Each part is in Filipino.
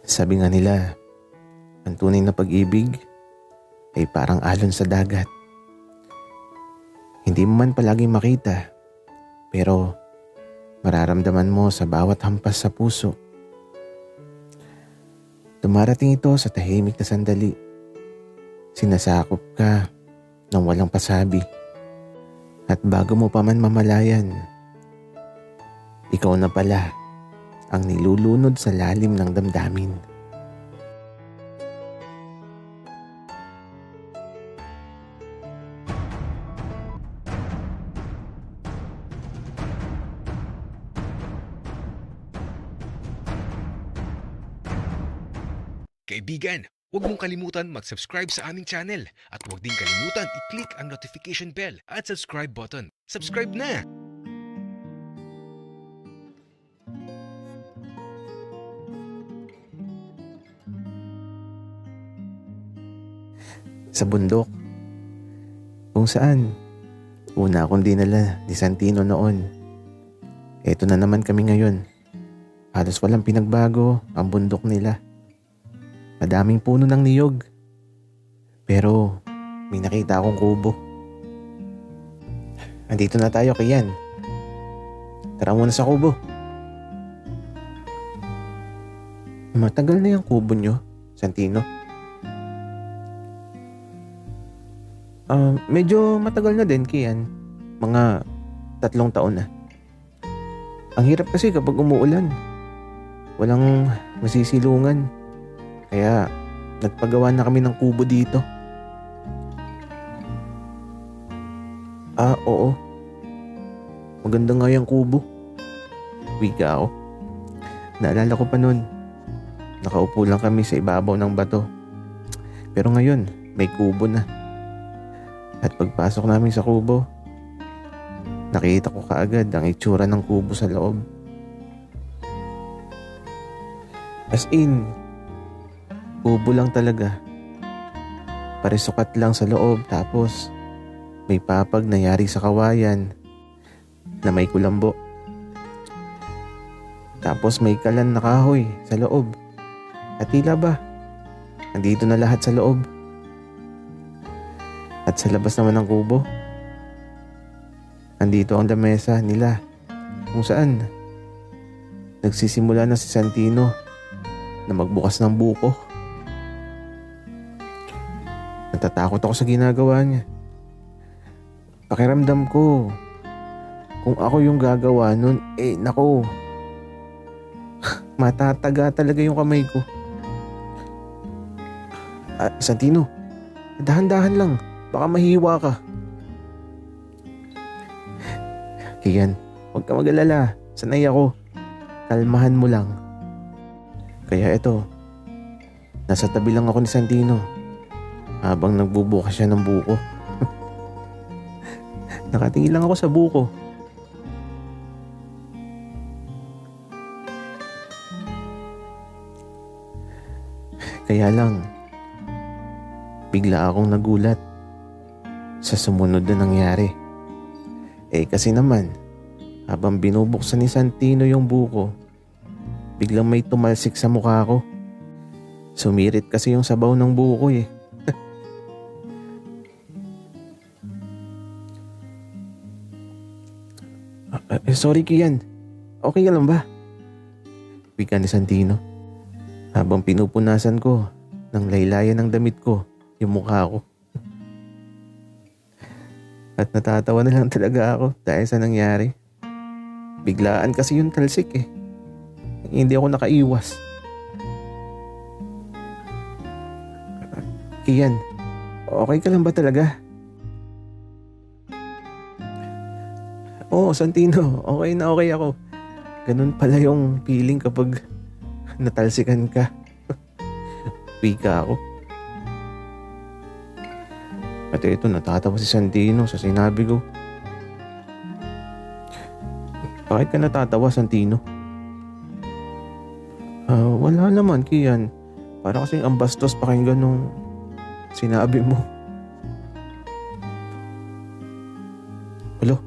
Sabi nga nila, ang tunay na pag-ibig ay parang alon sa dagat. Hindi mo man palaging makita, pero mararamdaman mo sa bawat hampas sa puso. Dumarating ito sa tahimik na sandali. Sinasakop ka ng walang pasabi. At bago mo pa man mamalayan, ikaw na pala ang nilulunod sa lalim ng damdamin. Kaibigan, huwag mong kalimutan mag-subscribe sa aming channel at huwag din kalimutan i-click ang notification bell at subscribe button. Subscribe na! Sa bundok, kung saan una akong dinala ni Santino noon. Eto na naman kami ngayon. Halos walang pinagbago ang bundok nila. Madaming puno ng niyog. Pero may nakita akong kubo. Andito na tayo, Kian. Tara muna sa kubo. Matagal na yung kubo nyo, Santino. Medyo matagal na din, Kian. Mga 3 taon na. Ang hirap kasi kapag umuulan. Walang masisilungan. Kaya nagpagawa na kami ng kubo dito. Oo. Maganda nga yung kubo. Wika ako. Naalala ko pa nun. Nakaupo lang kami sa ibabaw ng bato. Pero ngayon, may kubo na. At pagpasok namin sa kubo, nakita ko kaagad ang itsura ng kubo sa loob. As in, kubo lang talaga. Parisukat lang sa loob, tapos may papag na yari sa kawayan na may kulambo. Tapos may kalan na kahoy sa loob. At tila ba, nandito na lahat sa loob. At sa labas naman ng kubo, andito ang lamesa nila kung saan nagsisimula na si Santino na magbukas ng buko. Natatakot ako sa ginagawa niya. Pakiramdam ko, kung ako yung gagawa nun, nako, matataga talaga yung kamay ko. Santino, dahan-dahan lang. Baka mahiwa ka. Kian, huwag ka mag-alala. Sanay ako. Kalmahan mo lang. Kaya eto, nasa tabi lang ako ni Santino habang nagbubukas siya ng buko. Nakatingin lang ako sa buko. Kaya lang, bigla akong nagulat sa sumunod na nangyari. Kasi naman, habang binubuksan ni Santino yung buko, biglang may tumalsik sa mukha ko. Sumirit kasi yung sabaw ng buko Sorry, Kian. Okay ka lang ba? Wika ni Santino habang pinupunasan ko ng laylayan ng damit ko yung mukha ko. At natatawa na lang talaga ako dahil sa nangyari. Biglaan kasi yung talsik Hindi ako nakaiwas. Kian, okay ka lang ba talaga? Oo, Santino, okay na okay ako. Ganun pala yung feeling kapag natalsikan ka. Wika ako. At ito, natatawa si Santino sa sinabi ko. Bakit ka natatawa, Santino? Wala naman, Kian. Para kasing ang bastos pakinggan nung sinabi mo. Alo,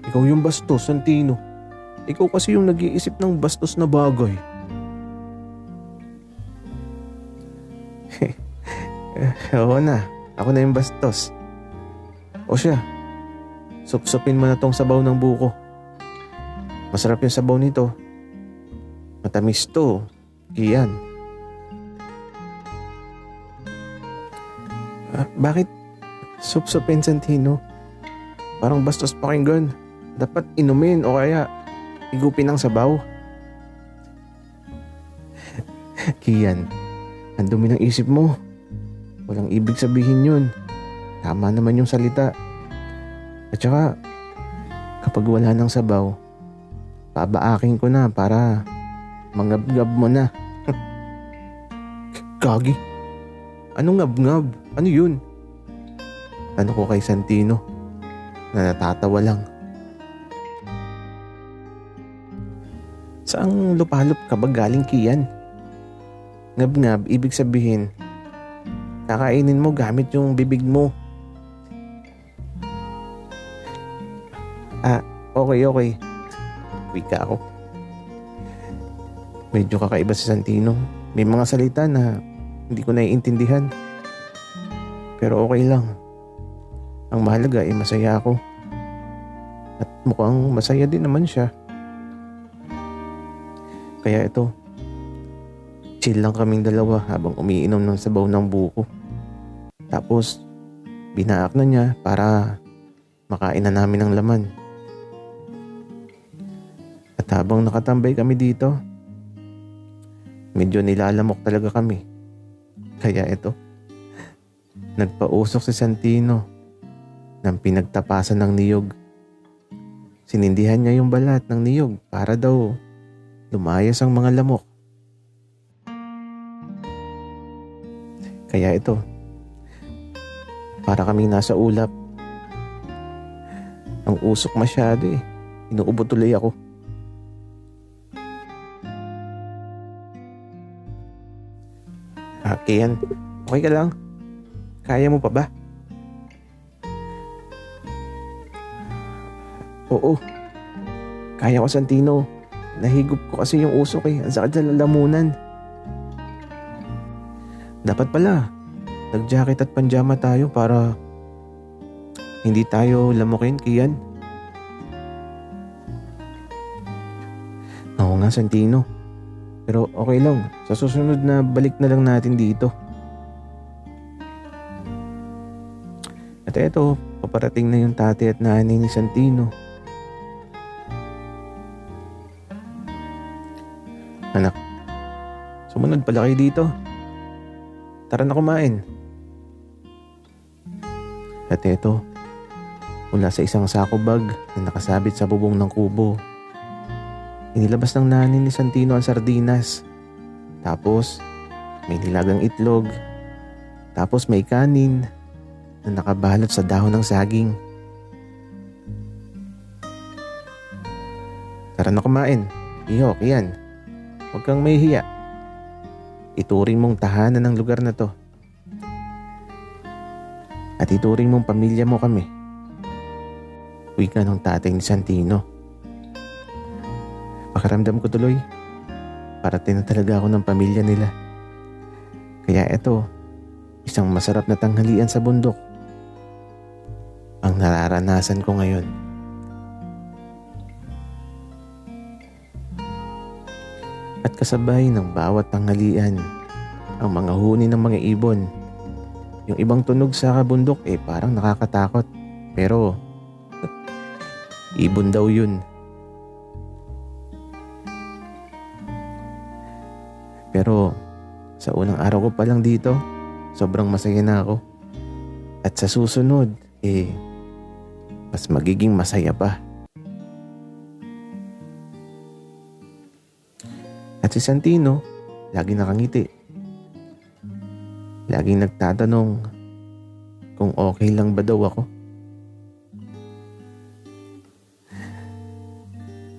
ikaw yung bastos, Santino. Ikaw kasi yung nag-iisip ng bastos na bagay. Oo na, ako na yung bastos. O siya, supsupin mo na tong sabaw ng buko. Masarap yung sabaw nito. Matamis to, Kian. Bakit supsupin, Santino? Parang bastos pakinggan. Dapat inumin o kaya igupin ng sabaw. Kian, ang dumi ng isip mo. Walang ibig sabihin yun. Tama naman yung salita. At saka, kapag wala ng sabaw, pabaakin ko na para mangab-ngab mo na. Gagi. Anong ngab-ngab? Ano yun? Ano ko kay Santino na natatawa lang. Saang lupalop ka ba galing, Kian? Ngab-ngab, ibig sabihin, kakainin mo gamit yung bibig mo. Okay. Wika ako. Medyo kakaiba si Santino. May mga salita na hindi ko naiintindihan. Pero okay lang. Ang mahalaga ay masaya ako. At mukhang masaya din naman siya. Kaya ito, chill lang kaming dalawa habang umiinom ng sabaw ng buko. Tapos, binaak na niya para makain na namin ng laman. At habang nakatambay kami dito, medyo nilalamok talaga kami. Kaya ito, nagpausok si Santino ng pinagtapasan ng niyog. Sinindihan niya yung balat ng niyog para daw lumayas ang mga lamok. Kaya ito, para kaming nasa ulap. Ang usok masyado eh. Inuubo tuloy ako. Kian, okay ka lang? Kaya mo pa ba? Oo. Kaya ko, Santino. Nahigop ko kasi yung usok eh. Ang sakit sa lalamunan. Dapat pala, nag-jacket at panjama tayo para hindi tayo lamukin, Kian. Oo nga, Santino. Pero okay lang. Sa susunod na balik na lang natin dito. At eto, paparating na yung tate at nanay ni Santino. Anak, sumunod pala kayo dito. Tara na kumain. At eto, mula sa isang sako bag na nakasabit sa bubong ng kubo, inilabas ng nanay ni Santino ang sardinas. Tapos, may nilagang itlog. Tapos may kanin na nakabalot sa dahon ng saging. Tara na kumain. Ihok, yan. Huwag kang mahihiya. Ituring mong tahanan ng lugar na to. At ituring mong pamilya mo kami. Wika ng tatay ni Santino. Pakaramdam ko tuloy, parating na talaga ako ng pamilya nila. Kaya eto, isang masarap na tanghalian sa bundok ang nararanasan ko ngayon. At kasabay ng bawat tanghalian, ang mga huni ng mga ibon. Yung ibang tunog sa kabundok parang nakakatakot. Pero, ibon daw yun. Pero sa unang araw ko pa lang dito, sobrang masaya na ako. At sa susunod, mas magiging masaya pa. At si Santino, lagi nakangiti. Laging nagtatanong kung okay lang ba daw ako.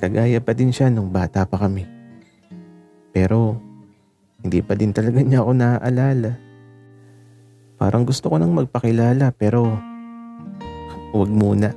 Kagaya pa din siya nung bata pa kami. Pero hindi pa din talaga niya ako naaalala. Parang gusto ko nang magpakilala pero huwag muna.